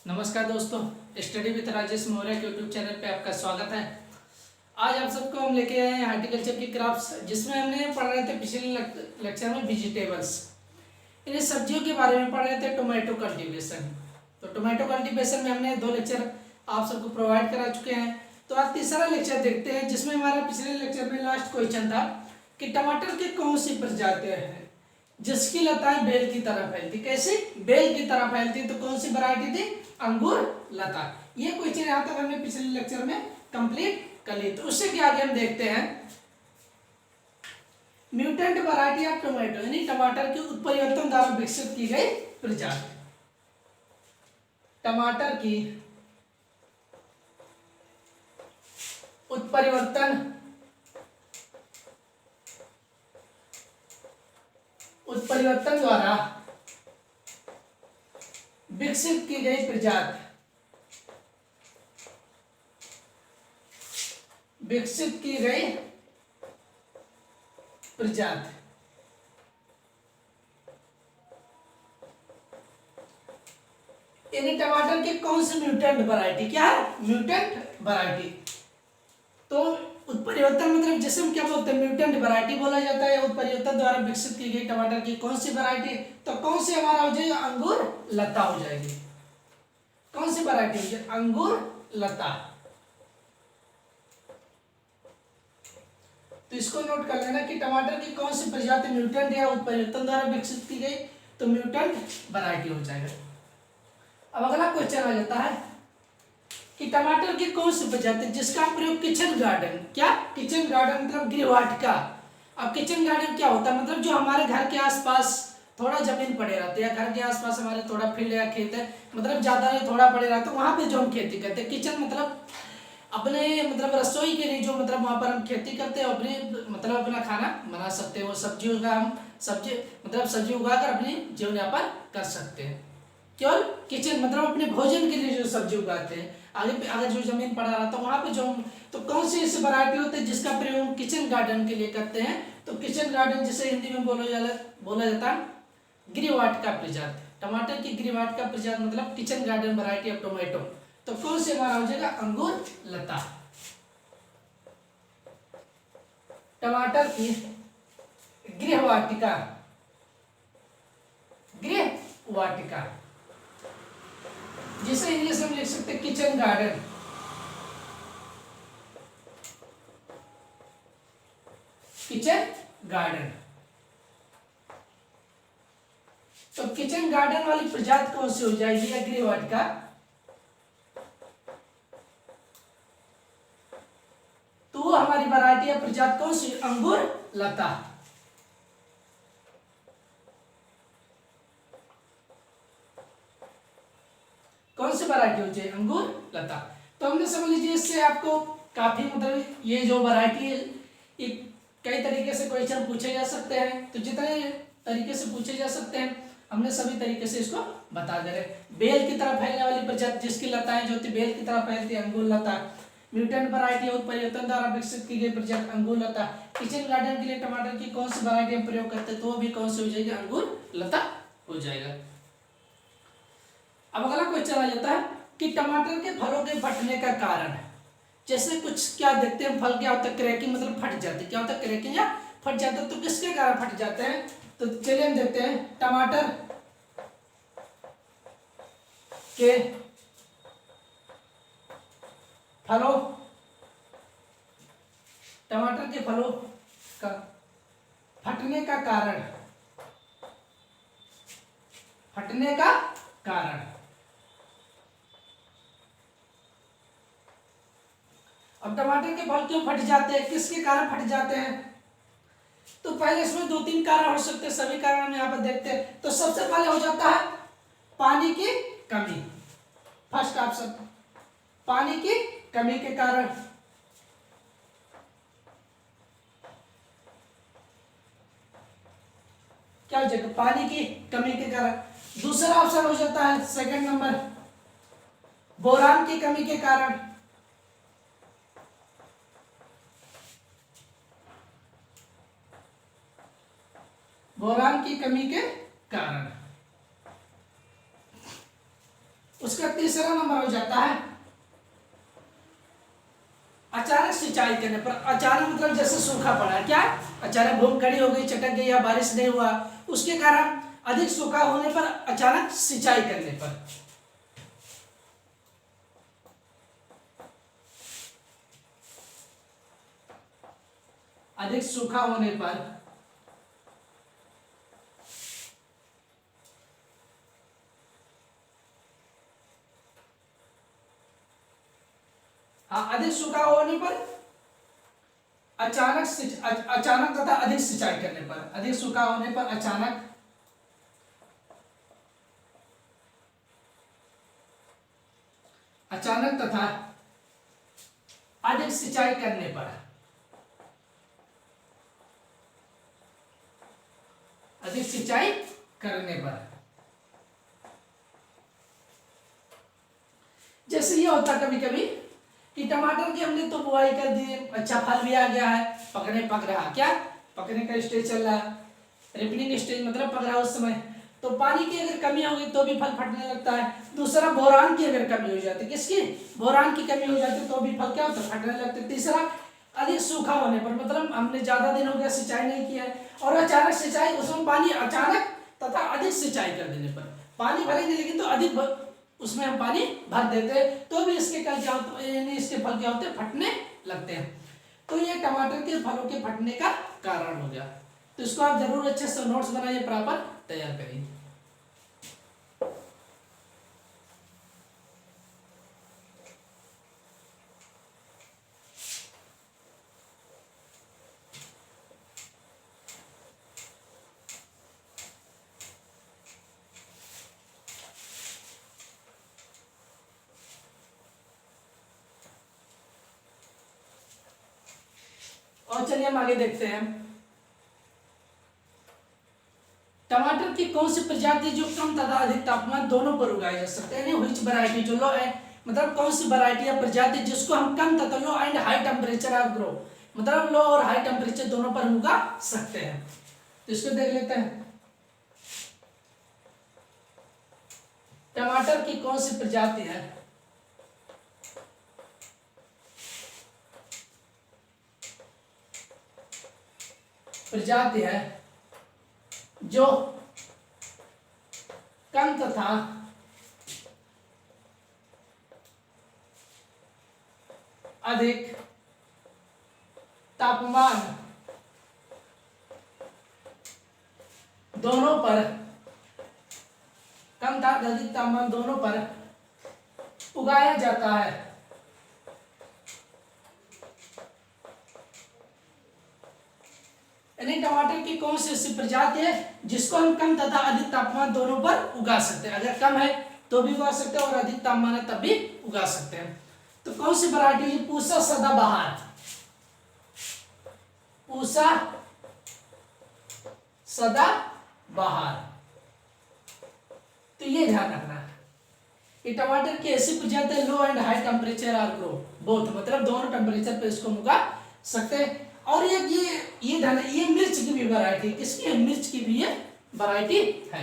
नमस्कार दोस्तों, study with Rajesh Maurya के यूट्यूब चैनल पे आपका स्वागत है। आज आप सबको हम लेके आए हैं हार्टिकल्चर की क्राफ्ट्स, जिसमें हमने पढ़ रहे थे पिछले लेक्चर में वेजिटेबल्स, इन सब्जियों के बारे में पढ़ रहे थे। टोमेटो कल्टीवेशन, तो टोमेटो कल्टीवेशन में हमने 2 लेक्चर आप सबको प्रोवाइड करा चुके हैं। तो आज तीसरा लेक्चर देखते हैं, जिसमें हमारा पिछले लेक्चर में लास्ट क्वेश्चन था कि टमाटर की कौन सी प्रजातियां हैं जिसकी लताएं बेल की तरह फैलती। कैसे बेल की तरह फैलती, तो कौन सी वैरायटी थी? अंगूर लता। ये क्वेश्चन यहाँ तक हमने पिछले लेक्चर में कंप्लीट कर ली। तो उससे क्या आगे हम देखते हैं म्यूटेंट वैरायटी ऑफ टोमेटो, यानी टमाटर के उत्परिवर्तन द्वारा विकसित की गई प्रजाति। टमाटर की उत्परिवर्तन द्वारा विकसित की गई प्रजाति, विकसित की गई प्रजाति यानी टमाटर की कौन सी म्यूटेंट वैरायटी? क्या है? Mutant variety. तो उत्परिवर्तन मतलब जैसे हम क्या बोलते हैं, म्यूटेंट वैरायटी बोला जाता है। उत्परिवर्तन द्वारा विकसित की गई टमाटर की कौन सी वैरायटी? तो कौन सी हमारा हो जाएगा? अंगूर लता हो जाएगी। कौन सी वैरायटी हो जाएगी? अंगूर लता। तो इसको नोट कर लेना कि टमाटर की कौन सी प्रजाति म्यूटेंट या उत्परिवर्तन द्वारा विकसित की गई, तो म्यूटेंट वैरायटी हो जाएगा। अब अगला क्वेश्चन आ जाता है कि टमाटर की कौन सी प्रजाति जिसका प्रयोग किचन गार्डन, क्या किचन गार्डन मतलब गृहवाटिका। अब किचन गार्डन क्या होता है? मतलब जो हमारे घर के आसपास थोड़ा जमीन पड़े रहते हैं, घर के आसपास हमारे थोड़ा फील्ड या खेत है, मतलब ज्यादा नहीं थोड़ा पड़े रहते हैं, वहां पे जो हम खेती करते हैं। किचन मतलब अपने मतलब रसोई के लिए जो मतलब वहां पर हम खेती करते हैं, अपने मतलब अपना खाना बना सकते हैं। वो सब्जियों का हम सब्जी उगाकर अपनी जीवन यापन कर सकते हैं। केवल किचन मतलब अपने भोजन के लिए जो सब्जी उगाते हैं। आगे पे अगर जो जमीन पड़ा रहता है वहां पे जो, तो कौन सी ऐसी वैरायटी होती है जिसका प्रयोग किचन गार्डन के लिए करते हैं? तो किचन गार्डन जिसे हिंदी में बोला जाता है गृहवाटिका प्रजाति। टमाटर की गृहवाटिका प्रजाति मतलब kitchen garden variety of tomato. तो कौन से हमारा हो जाएगा? अंगूर लता। टमाटर की गृहवाटिका जिसे इंग्लिश में लिख सकते हैं किचन गार्डन। Kitchen garden. तो किचन गार्डन वाली प्रजाति कौन सी हो जाएगी या गृहवाटिका? तो वो हमारी वैरायटी या प्रजाति कौन सी? अंगूर लता। कौन सी वैरायटी हो जाए? अंगूर लता। तो हमने समझ लीजिए इससे आपको काफी मतलब ये जो वैरायटी है, एक कई तरीके से क्वेश्चन पूछे जा सकते हैं। तो जितने तरीके से पूछे जा सकते हैं हमने सभी तरीके से इसको बता दे रहे। बेल की तरह फैलने वाली प्रजाति जिसकी लताएं जो होती बेल की तरह फैलती है, अंगूर लता। म्यूटेंट वैरायटी उत्परिवर्तन द्वारा विकसित की गई प्रजाति अंगूर लता। किचन गार्डन के लिए टमाटर की कौन सी वैरायटी हम प्रयोग करते हैं? तो वो भी कौन सी हो जाएगी? अंगूर लता हो जाएगा। अब अगला क्वेश्चन आ जाता है कि टमाटर के फलों के फटने का कारण है। जैसे कुछ क्या देखते हैं, फल क्या होता है? क्रैकिंग मतलब फट जाते। क्या होता है? क्रैकिंग या फट जाता है। तो किसके कारण फट जाते हैं? तो चलिए हम देखते हैं टमाटर के फलों का फटने का कारण। अब टमाटर के फल क्यों फट जाते हैं, किसके कारण फट जाते हैं? तो पहले इसमें 2-3 कारण हो सकते हैं, सभी कारण हम यहाँ पर देखते हैं। तो सबसे पहले हो जाता है पानी की कमी। फर्स्ट ऑप्शन, पानी की कमी के कारण। क्या हो जाएगा? पानी की कमी के कारण। दूसरा ऑप्शन हो जाता है सेकंड नंबर, बोरान की कमी के कारण। बोरान की कमी के कारण। उसका तीसरा नंबर हो जाता है अचानक सिंचाई करने पर। अचानक मतलब जैसे सूखा पड़ा, क्या अचानक भूमि खड़ी हो गई, चटक गई, या बारिश नहीं हुआ, उसके कारण अधिक सूखा होने पर, अचानक सिंचाई करने पर। अधिक सूखा होने पर अधिक सूखा होने पर अचानक तथा अधिक सिंचाई करने पर। अधिक सूखा होने पर अचानक तथा अधिक सिंचाई करने पर। अधिक सिंचाई करने पर जैसे ये होता कभी कभी कि टमाटर की हमने तो बुआई कर दी, अच्छा फल भी आ गया है, पक रहा, क्या पकने का स्टेज चल रहा, रिपनिंग स्टेज मतलब पक रहा उस समय, तो पानी की अगर कमी होगी तो भी फल फटने लगता है। दूसरा, बोरान की अगर कमी हो जाती है, किसकी, बोरान की कमी हो जाती है, तो भी फल क्या होता है, फटने लगते। तीसरा, अधिक सूखा होने पर, मतलब हमने ज्यादा दिन हो गया सिंचाई नहीं किया है और अचानक सिंचाई, उसमें पानी अचानक तथा अधिक सिंचाई कर देने पर पानी भरेंगे लेकिन तो अधिक उसमें हम पानी भर देते हैं, तो भी इसके कल क्या होता है, इसके फल क्या होते हैं, फटने लगते हैं। तो ये टमाटर के फलों के फटने का कारण हो गया। तो इसको आप जरूर अच्छे से नोट्स बनाइए, प्रॉपर तैयार करिए। और चलिए हम आगे देखते हैं, टमाटर की कौन सी प्रजाति जो कम तथा अधिक तापमान दोनों पर उगाई जा सकते हैं, व्हिच वैरायटी, जो लो है मतलब कौन सी वैरायटी या प्रजाति जिसको हम कम तथा लो एंड हाई टेम्परेचर और ग्रो, मतलब लो और हाई टेम्परेचर दोनों पर उगा सकते हैं। तो इसको देख लेते हैं, टमाटर की कौन सी प्रजाति है जो कम तथा अधिक तापमान दोनों पर, कम तथा अधिक तापमान दोनों पर उगाया जाता है। यानी टमाटर की कौन सी ऐसी प्रजाति है जिसको हम कम तथा अधिक तापमान दोनों पर उगा सकते हैं, अगर कम है तो भी उगा सकते हैं और अधिक तापमान है तब भी उगा सकते हैं। तो कौन सी वैरायटी है, पूसा सदाबहार, पूसा सदाबहार। तो ये ध्यान रखना है कि टमाटर की ऐसी प्रजाति low and high temperature are grow both, मतलब दोनों टेम्परेचर पे इसको उगा सकते हैं। और ये ध्यान, ये मिर्च की भी वैरायटी, किसकी है, मिर्च की भी ये वैरायटी है,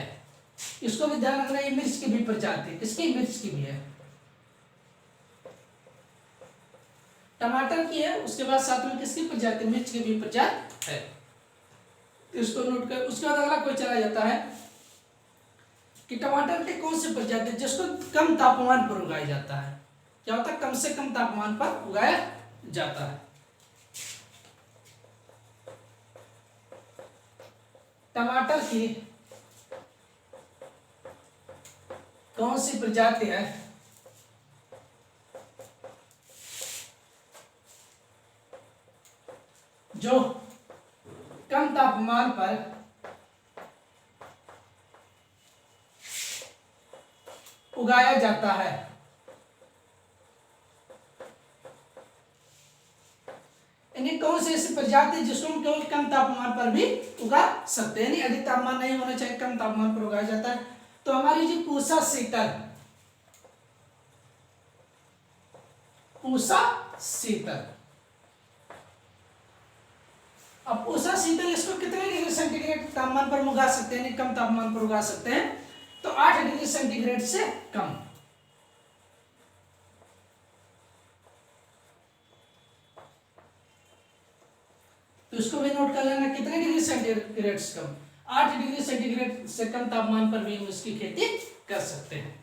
इसको भी ध्यान रखना, ये मिर्च की भी प्रजाति, किसकी, मिर्च की भी है, टमाटर की है, उसके बाद साथ में किसकी प्रजाति, मिर्च की भी प्रजाति है। तो इसको नोट कर, उसके बाद अगला क्वेश्चन आ जाता है कि टमाटर के कौन सी प्रजाति जिसको कम तापमान पर उगाया जाता है, क्या होता है, कम से कम तापमान पर उगाया जाता है। टमाटर की कौन सी प्रजाति है जो कम तापमान पर उगाया जाता है। यानी कौन सी ऐसी प्रजाति जिसको हम केवल कम तापमान पर भी उगा सकते हैं, यानी अधिक तापमान नहीं होना चाहिए, कम तापमान पर उगाया जाता है। तो हमारी जो पूसा शीतल, पूसा शीतल, अब पूसा शीतल इसको कितने डिग्री सेंटीग्रेड तापमान पर उगा सकते हैं, यानी कम तापमान पर उगा सकते हैं, तो 8 डिग्री सेंटीग्रेड से कम, तो इसको भी नोट कर लेना, कितने डिग्री सेंटीग्रेड से कम, 8 डिग्री सेंटीग्रेड से कम तापमान पर भी हम इसकी खेती कर सकते हैं।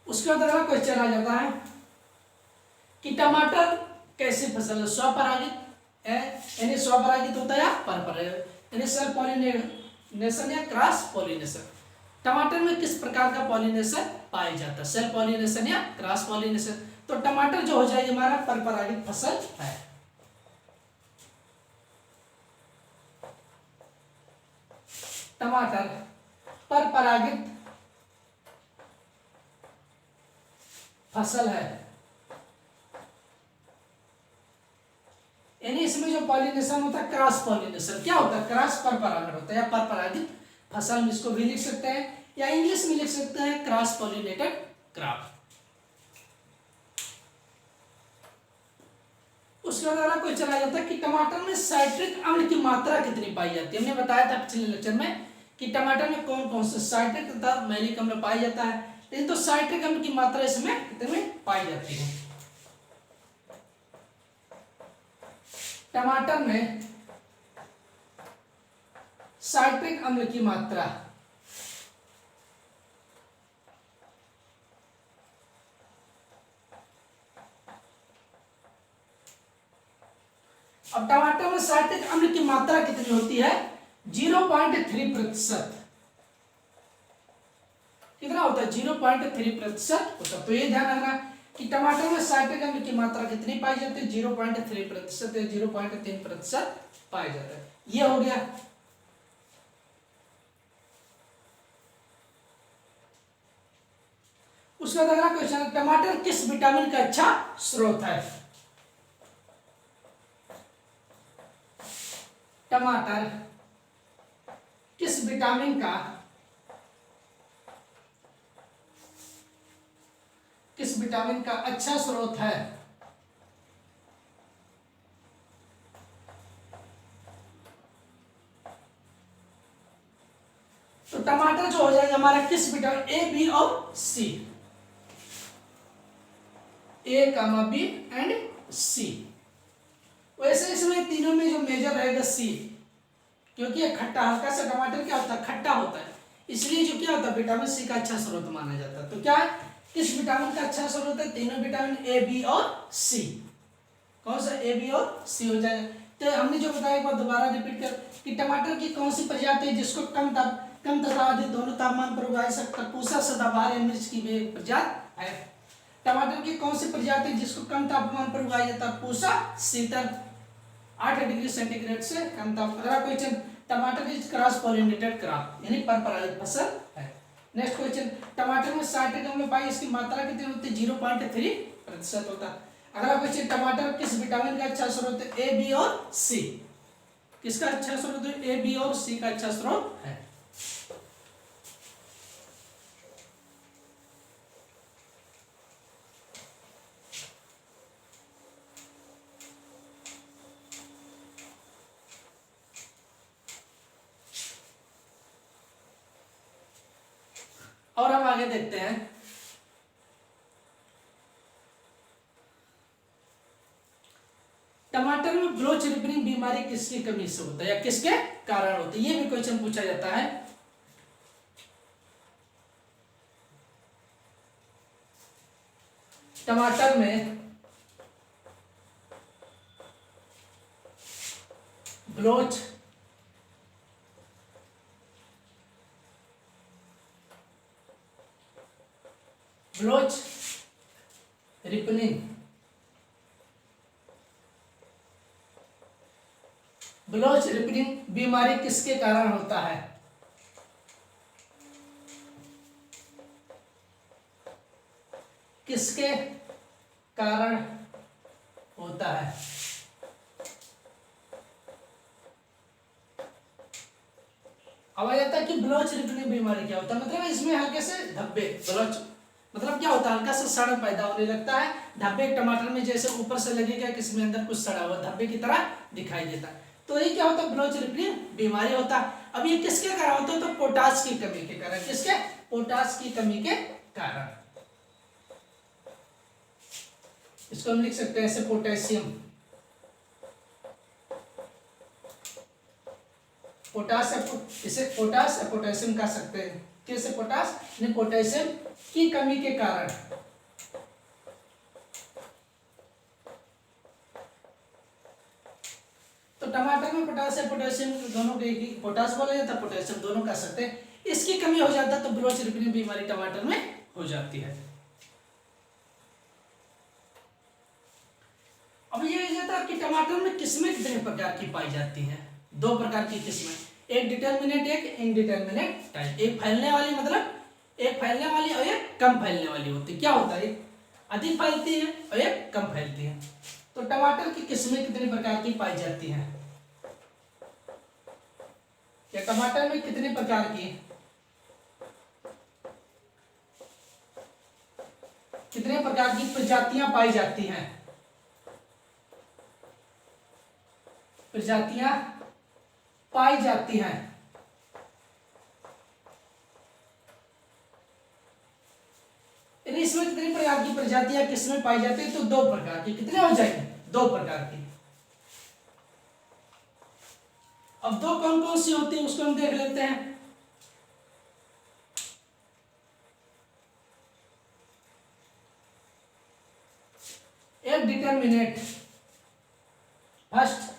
उसके बाद अगला क्वेश्चन आ जाता है कि टमाटर कैसी फसल है, स्वपरागित है, यानी स्वपरागित होता है या परपरागित, यानी सेल्फ पॉलिनेशन या क्रॉस पॉलिनेशन। टमाटर में किस प्रकार का पॉलिनेशन पाया जाता है, सेल्फ पॉलिनेशन या क्रॉस पॉलिनेशन। तो टमाटर जो हो जाएगी हमारा परपरागित फसल है। टमाटर परपरागित फसल है, यानी इसमें जो पॉलिनेशन होता है क्रॉस पॉलिनेशन। क्या होता है, क्रॉस परपरागण होता है या परपरागित फसल में इसको भी लिख सकते हैं, या इंग्लिश में लिख सकते हैं क्रॉस पॉलिनेटेड क्रॉप। उसके बाद अगला क्वेश्चन आ जाता है कि टमाटर में साइट्रिक अम्ल की मात्रा कितनी पाई जाती है। हमने बताया था पिछले लेक्चर में कि टमाटर में कौन कौन से साइट्रिक तथा मैलिक अम्ल पाया जाता है, लेकिन तो साइट्रिक अम्ल की मात्रा इसमें कितने पाई जाती है। टमाटर में साइट्रिक अम्ल की मात्रा अब टमाटर में साइट्रिक अम्ल की मात्रा कितनी होती है, 0.3%। कितना होता है, 0.3% होता है। तो ये ध्यान रखना कि टमाटर में साइट्रिक अम्ल की मात्रा कितनी पाई जाती है, 0.3% या 0.3% पाया जाता है। ये हो गया। उसके बाद अगला क्वेश्चन है, टमाटर किस विटामिन का अच्छा स्रोत है। टमाटर किस विटामिन का अच्छा स्रोत है। तो टमाटर जो हो जाएगा हमारा किस विटामिन, ए बी और सी, ए कामा बी एंड सी। वैसे इसमें तीनों में जो मेजर रहेगा सी, क्योंकि ये खट्टा, हल्का सा टमाटर क्या होता है, खट्टा होता है, इसलिए जो क्या होता है विटामिन सी का अच्छा स्रोत माना जाता है। तो क्या है, किस विटामिन का अच्छा स्रोत है, तीनों विटामिन ए बी और सी। कौन सा, ए बी और सी हो जाएगा। तो हमने जो बताया एक बार दोबारा रिपीट कर कि टमाटर की कौन सी प्रजाति है जिसको कम तथा अधिक दोनों तापमान पर उगाया सकता है। पूसा सदाबहार या मिर्च की भी एक प्रजाति है। टमाटर की कौन सी प्रजाति जिसको कम तापमान पर उगाया जाता है, पूसा शीतल, 8 डिग्री सेंटीग्रेड से कम तापमान। अगला क्वेश्चन, टमाटर इज क्रॉस पॉलिनेटेड क्रॉप, यानी परपरागित फसल है। नेक्स्ट क्वेश्चन, टमाटर में साइट्रिक अम्ल पाई, इसकी मात्रा कितनी होती है, 0.3% होता है। अगला क्वेश्चन, टमाटर किस विटामिन का अच्छा स्रोत है, ए बी और सी। किसका अच्छा स्रोत है, ए बी और सी का अच्छा स्रोत है। और हम आगे देखते हैं, टमाटर में ब्लोच रिपनिंग बीमारी किसकी कमी से होता है या किसके कारण होता है, ये भी क्वेश्चन पूछा जाता है। टमाटर में ब्लोच रिपनिंग बीमारी किसके कारण होता है। किसके कारण होता है। अब आ जाता है कि ब्लोच रिपनिंग बीमारी क्या होता है, मतलब इसमें हल्के से धब्बे, ब्लोच मतलब क्या होता है, हल्का सा सड़न पैदा होने लगता है। धब्बे टमाटर में जैसे ऊपर से लगेगा कि इसमें अंदर कुछ सड़ा हुआ धब्बे की तरह दिखाई देता है, तो ये क्या होता है, ब्लोच रिपनिंग बीमारी होता है। अब ये किसके कारण होता है, तो पोटाश की कमी के कारण। किसके, पोटाश की कमी के कारण। इसको हम लिख सकते हैं ऐसे पोटेशियम, पोटास, इसे पोटास या पोटेशियम कह सकते हैं। कैसे पोटास, यानी पोटेशियम की कमी के कारण। तो टमाटर में पोटास या पोटेशियम दोनों के ही, पोटास बोला जाता है, पोटेशियम दोनों कह सकते हैं। इसकी कमी हो जाता है तो ब्लोच रिपीटिंग बीमारी टमाटर में हो जाती है। अब ये जाता है कि टमाटर में किस्में कितने प्रकार की पाई जाती हैं। दो प्रकार की किस्में, एक डिटर्मिनेट, एक इनडिटर्मिनेट टाइप। एक फैलने वाली, मतलब एक फैलने वाली और एक कम फैलने वाली होती है। क्या होता है, एक अधिक फैलती है और एक कम फैलती है। तो टमाटर की किस्में कितने प्रकार की पाई जाती हैं, या टमाटर में कितने प्रकार की, कितने प्रकार की प्रजातियां पाई जाती हैं, प्रजातियां पाई जाती हैं। इसमें कितने प्रकार की प्रजातियां किसमें पाई जाती है, तो दो प्रकार की। कितने हो जाएंगे, दो प्रकार की। अब दो कौन कौन सी होती है उसको हम देख लेते हैं। एक डिटर्मिनेट, फर्स्ट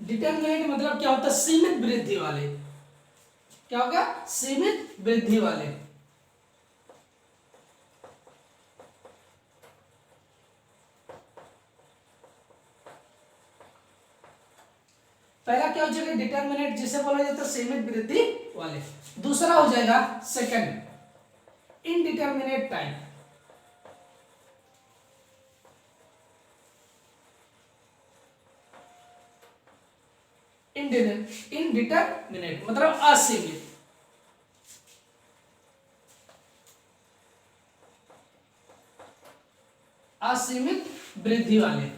डिटर्मिनेट मतलब क्या होता है, सीमित वृद्धि वाले। क्या होगा, सीमित वृद्धि वाले। पहला क्या हो जाएगा, डिटर्मिनेट, जिसे बोला जाता है सीमित वृद्धि वाले। दूसरा हो जाएगा सेकंड, इनडिटर्मिनेट टाइप। इनडिटर्मिनेट मतलब असीमित। असीमित वृद्धि वाले।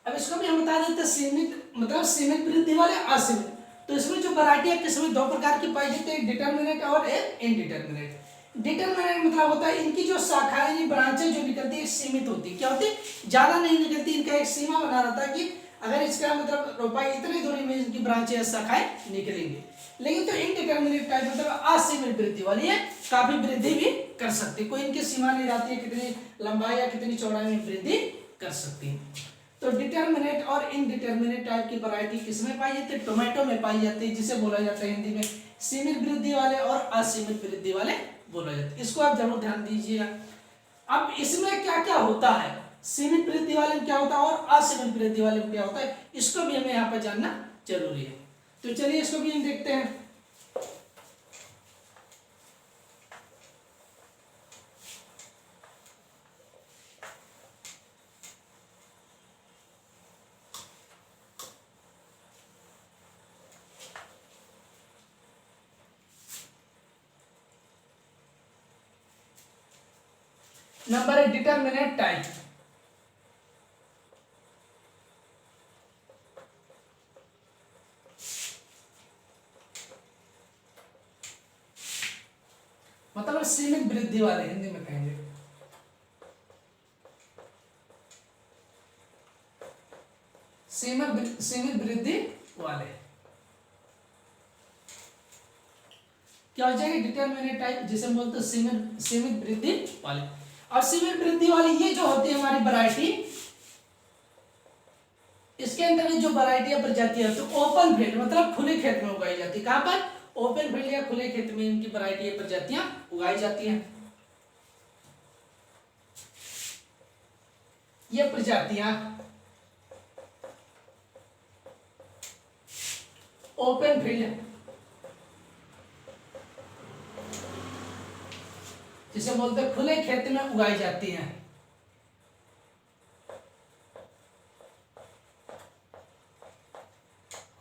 अब इसको भी हम बता देते हैं, सीमित मतलब सीमित वृद्धि वाले, असीमित। तो इसमें जो वैरायटी है किसमें दो प्रकार की पाई जाती है, डिटर्मिनेट और एक इनडिटर्मिनेट। डिटर्मिनेट मतलब होता है इनकी जो शाखाएं यानी ब्रांचें जो निकलती है सीमित होती है। क्या होती है, ज्यादा नहीं निकलती। इनका एक सीमा बना रहता है कि अगर इसका मतलब रोपाई इतनी दूरी में इनकी ब्रांचें या शाखाएं निकलेंगी। लेकिन तो इनडिटर्मिनेट टाइप मतलब असीमित वृद्धि वाली है, काफी वृद्धि भी कर सकती है। कोई इनकी सीमा नहीं रहती है कितनी लंबाई या कितनी चौड़ाई में वृद्धि कर सकती है। तो डिटर्मिनेट और इनडिटर्मिनेट टाइप की वैरायटी किसमें पाई जाती है, टोमेटो में पाई जाती है, जिसे बोला जाता है हिंदी में सीमित वृद्धि वाले और असीमित वृद्धि वाले बोला जाता है। इसको आप जरूर ध्यान दीजिएगा। अब इसमें क्या क्या होता है, सीमित वृद्धि वाले में क्या होता है और असीमित वृद्धि वाले में क्या होता है, इसको भी हमें यहाँ पर जानना जरूरी है। तो चलिए इसको भी हम देखते हैं। नंबर है डिटर्मिनेट टाइप। मतलब सीमित वृद्धि वाले, हिंदी में कहेंगे सीमित वृद्धि वाले। क्या हो जाएगा, डिटर्मिनेट टाइप, जिसे हम बोलते हैं सीमित वृद्धि वाले। और सीमित वृद्धि वाली ये जो होती है हमारी वैरायटी, इसके अंदर जो वैरायटी या प्रजाति है तो ओपन फील्ड मतलब खुले खेत में उगाई जाती है। कहां पर, ओपन फील्ड या खुले खेत में इनकी वैरायटी या प्रजातियां उगाई जाती हैं। ये प्रजातियां ओपन फील्ड, जिसे बोलते हैं खुले खेत में उगाई जाती हैं।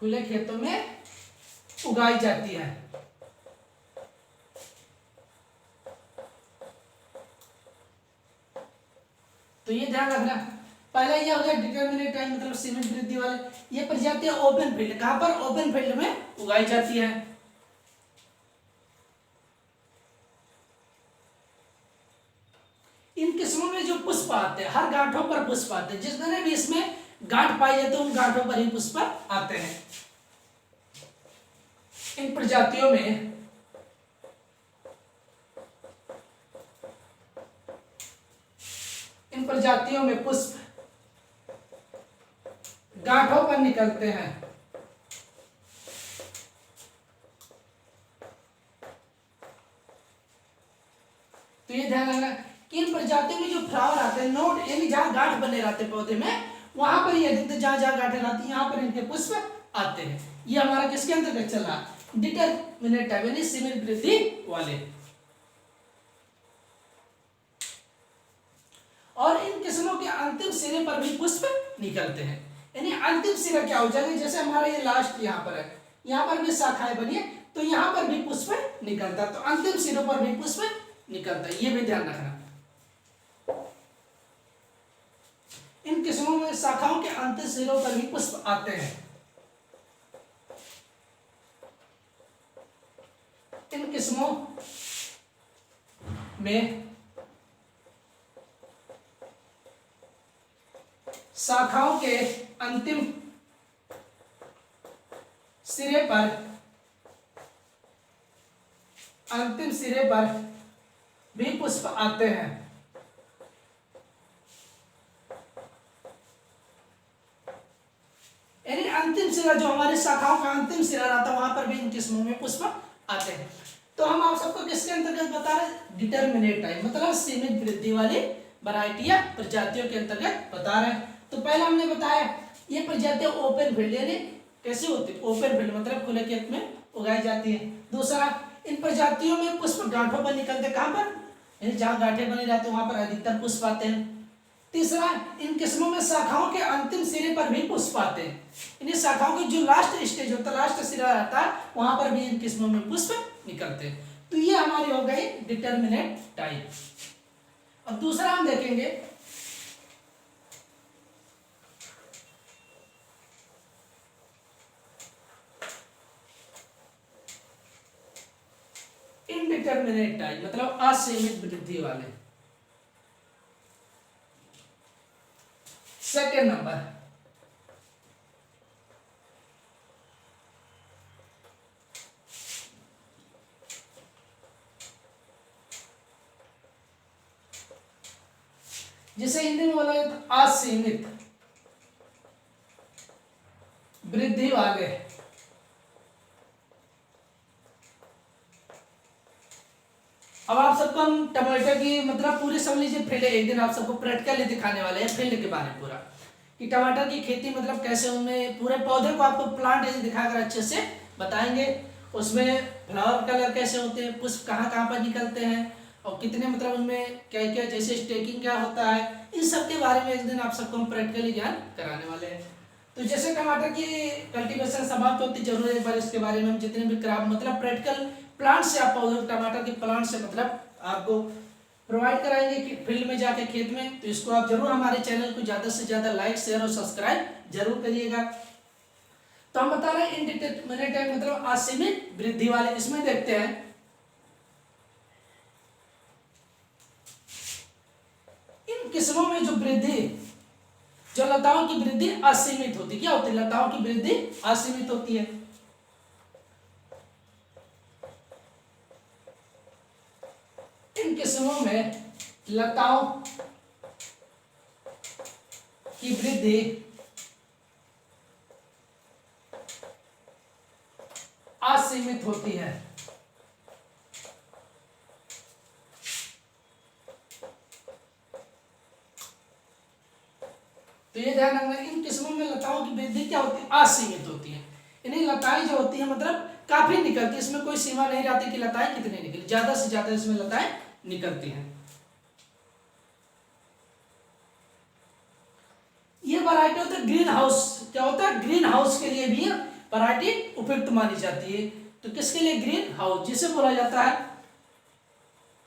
खुले खेतों में उगाई जाती है। तो ये ध्यान रखना पहला ये हो गया डिटरमिनेट टाइम मतलब सीमित वृद्धि वाले। ये प्रजातियां ओपन फील्ड, कहां पर? ओपन फील्ड में उगाई जाती है। इन किस्मों में जो पुष्प आते हैं, हर गांठों पर पुष्प आते हैं, जितने भी इसमें गांठ पाई जाती है उन गांठों पर ही पुष्प आते हैं। इन प्रजातियों में पुष्प गांठों पर निकलते हैं। तो ये ध्यान रखना कि इन प्रजातियों में जो फ्लावर आते हैं, नोड यानी जहां गांठ बने रहते हैं पौधे में, वहां पर ये अधिकतर जहां जहां गांठें रहती हैं यहां पर इनके पुष्प आते हैं। ये हमारा किसके अंतर्गत चल रहा? डिटरमिनेट टाइप यानी सीमित वृद्धि वाले। और इन किस्मों के अंतिम सिरे पर भी पुष्प निकलते हैं। यानी अंतिम सिरा क्या हो जाएगा? जैसे हमारा ये लास्ट यहाँ पर है, यहाँ पर भी शाखाएं बनी है, तो यहाँ पर भी पुष्प निकलता है, तो अंतिम सिरों पर भी पुष्प निकलता है, ये भी ध्यान रखना। इन किस्मों में शाखाओं के अंतिम सिरों पर भी पुष्प आते हैं। इन किस्मों में शाखाओं के अंतिम सिरे पर भी पुष्प आते हैं। यानी अंतिम सिरा जो हमारे शाखाओं का अंतिम सिरा रहता है वहां पर भी इन किस्मों में पुष्प आते हैं। तो हम आप सबको किसके अंतर्गत बता रहे हैं? डिटरमिनेट टाइप मतलब सीमित वृद्धि वाली वैरायटी या प्रजातियों के अंतर्गत बता रहे हैं। तो पहला हमने बताया ये प्रजातियां ओपन फील्ड यानी कैसे होती है? ओपन फील्ड मतलब खुले खेत में उगाई जाती है। दूसरा, इन प्रजातियों में पुष्प गांठों पर निकलते, कहां पर? यानी जहां गांठें बनी रहती है वहां पर अधिकतर पुष्प आते हैं। तीसरा, इन किस्मों में शाखाओं के अंतिम सिरे पर भी पुष्प आते हैं। इन शाखाओं की जो लास्ट स्टेज होता है, लास्ट सिरा रहता है, वहां पर भी इन किस्मों में पुष्प निकलते हैं। तो ये हमारी हो गई डिटरमिनेट टाइप। अब दूसरा हम देखेंगे इनडिटरमिनेट टाइप मतलब असीमित वृद्धि वाले। सेकेंड नंबर, जिसे हिंदी में बोला जाता है असीमित वृद्धि वाले। अब आप सबको हम टमाटर की मतलब पूरी समझ लीजिए फील्ड, एक दिन आप सबको प्रैक्टिकली दिखाने वाले हैं फील्ड के बारे में पूरा, कि टमाटर की खेती मतलब कैसे, उनमें पूरे पौधे को आपको प्लांट दिखाकर अच्छे से बताएंगे। उसमें फ्लावर कलर कैसे होते हैं, पुष्प कहाँ कहाँ पर निकलते हैं, और कितने मतलब उनमें क्या क्या जैसे स्टेकिंग क्या होता है, इन सब के बारे में एक दिन आप सबको हम प्रैक्टिकली ज्ञान कराने वाले हैं। तो जैसे टमाटर की कल्टीवेशन समाप्त होती जरूर एक बार इसके बारे में हम जितने भी क्रॉप मतलब प्रैक्टिकल प्लांट से आप पौधे टमाटर के प्लांट से मतलब आपको प्रोवाइड कराएंगे कि फील्ड में जाके खेत में। तो इसको आप जरूर हमारे चैनल को ज़्यादा से ज़्यादा लाइक शेयर और सब्सक्राइब जरूर करिएगा। तो हम बता रहे हैं इनडिटरमिनेट टाइप मतलब असीमित वृद्धि वाले। इसमें देखते हैं इन किस्मों में जो वृद्धि, जो लताओं की वृद्धि असीमित होती है। क्या होती है? लताओं की वृद्धि असीमित होती है। इन किस्मों में लताओं की वृद्धि असीमित होती है। तो ये ध्यान रखना, इन किस्मों में लताओं की वृद्धि क्या होती है? असीमित होती है। इन्हीं लताएं जो होती है मतलब काफी निकलती है, इसमें कोई सीमा नहीं रहती कि लताएं कितनी निकली, ज्यादा से ज्यादा इसमें लताएं निकलती हैं। ये वैरायटी होता है ग्रीन हाउस। क्या होता है? ग्रीन हाउस के लिए भी वैरायटी उपयुक्त मानी जाती है। तो किसके लिए? ग्रीन हाउस, जिसे बोला जाता है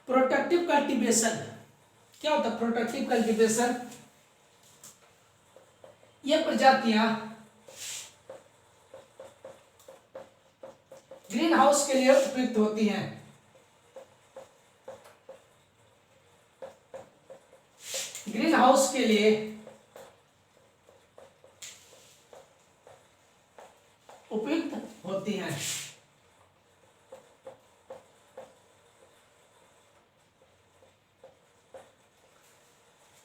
प्रोटेक्टिव कल्टीवेशन। क्या होता है प्रोटेक्टिव कल्टीवेशन? ये प्रजातियां ग्रीन हाउस के लिए उपयुक्त होती हैं। ग्रीन हाउस के लिए उपयुक्त होती हैं।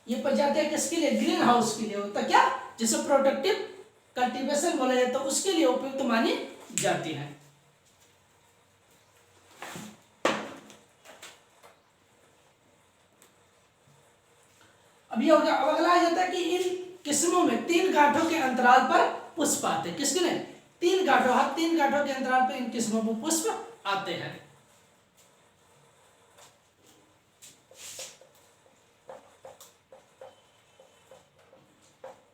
ये प्रजातियां किसके लिए? ग्रीन हाउस के लिए होता क्या, जिसे प्रोटेक्टिव कल्टीवेशन बोला जाता है, उसके लिए उपयुक्त मानी जाती है। अब ये हो गया। अब अगला आ जाता है कि इन किस्मों में 3 गांठों के अंतराल पर पुष्प आते हैं। किसके लिए? 3 गांठों, हर 3 गांठों के अंतराल पर इन किस्मों में पुष्प आते हैं।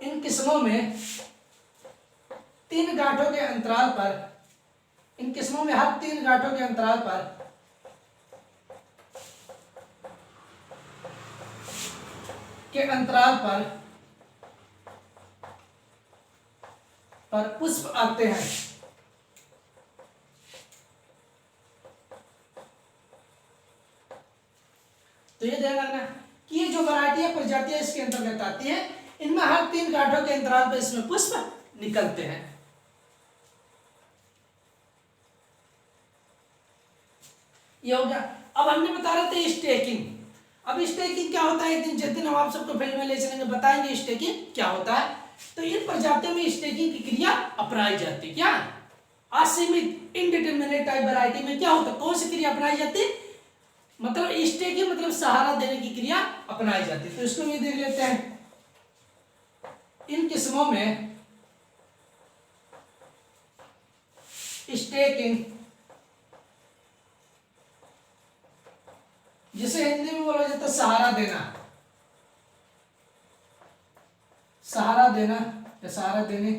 इन किस्मों में 3 गांठों के अंतराल पर, इन किस्मों में हर 3 गांठों के अंतराल पर पुष्प आते हैं। तो ये ध्यान रखना कि ये जो वैरायटी है, प्रजातियां इसके अंतर्गत आती है, इनमें हर 3 गांठों के अंतराल पर इसमें पुष्प निकलते हैं। ये हो गया। अब हमने बता रहे थे स्टेकिंग। अब स्टेकिंग क्या होता है, जिस दिन हम आप सबको फील्ड में ले चलेंगे बताएंगे स्टेकिंग क्या होता है। तो इन प्रजातियों में स्टेकिंग की क्रिया अपनाई जाती है। क्या? असीमित इनडिटरमिनेट टाइप वैरायटी में क्या होता है, कौन सी क्रिया अपनाई जाती है? मतलब स्टेकिंग मतलब सहारा देने की क्रिया अपनाई जाती है। तो इसको भी देख लेते हैं। इन किस्मों में स्टेकिंग, जिसे हिंदी में बोला जाता है सहारा देना, सहारा देना या सहारा देने,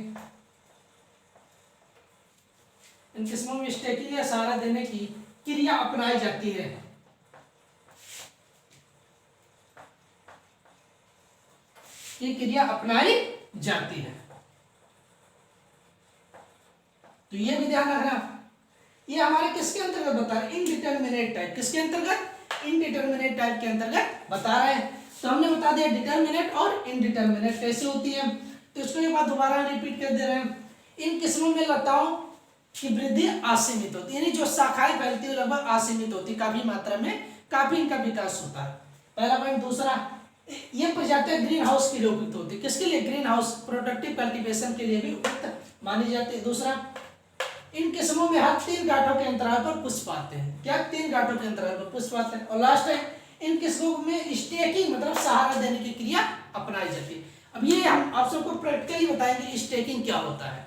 इन किस्मों में स्टेकिंग या सहारा देने की क्रिया अपनाई जाती है। ये क्रिया अपनाई जाती है। तो ये भी ध्यान रखना, ये हमारे किसके अंतर्गत बता रहे हैं? Indeterminate type. किसके अंतर्गत? इनडिटरमिनेट टाइप के अंतर्गत बता रहे हैं। तो हमने बता दिया डिटरमिनेट और इनडिटरमिनेट कैसे होती है। तो इसको एक बार दोबारा रिपीट कर दे रहे हैं। इन किस्मों में लताओं की वृद्धि असीमित होती है, यानी जो शाखाएं फैलती है लगभग असीमित होती है, काफी मात्रा में काफी इनका विकास होता है। पहला पॉइंट। दूसरा, ये प्रजातियां ग्रीन हाउस के लिए उपयुक्त होती है। किसके लिए? ग्रीन हाउस प्रोडक्टिव कल्टीवेशन के लिए भी उपयुक्त मानी जाती है। दूसरा, इन किस्मों में हर 3 गांठों के अंतराल पर पुष्प आते हैं। क्या? 3 गांठों के अंतराल पर पुष्प आते हैं। और लास्ट है, इन किस्मों में स्टेकिंग मतलब सहारा देने की क्रिया अपनाई जाती है। अब ये हम आप सबको प्रैक्टिकली बताएंगे स्टेकिंग क्या होता है।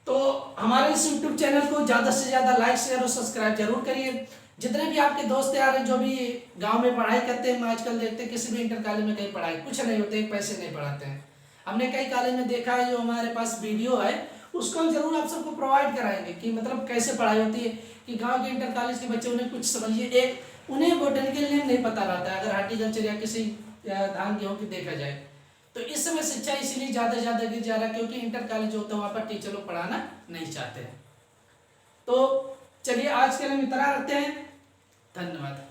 तो हमारे इस YouTube चैनल को ज्यादा से ज्यादा लाइक शेयर और सब्सक्राइब जरूर करिए। जितने भी आपके दोस्त यार हैं जो भी गांव में पढ़ाई करते हैं, आजकल देखते हैं किसी भी इंटर कॉलेज में कहीं पढ़ाई कुछ नहीं होते, पैसे नहीं पढ़ाते हैं। हमने कई कॉलेज में देखा है, जो हमारे पास वीडियो है उसको हम जरूर आप सबको प्रोवाइड कराएंगे कि मतलब कैसे पढ़ाई होती है। कि गांव के इंटर कॉलेज के बच्चे उन्हें कुछ समझिए, एक उन्हें बोटेनिकल नेम नहीं पता रहता है अगर हार्टिकल्चर या किसी धान गेहूं की देखा जाए। तो इस समय शिक्षा इसीलिए ज्यादा से ज्यादा गिर जा रहा है, क्योंकि इंटर कॉलेज होता है वहां पर टीचर लोग पढ़ाना नहीं चाहते हैं। तो चलिए आज के लिए हम इतना रखते हैं। धन्यवाद।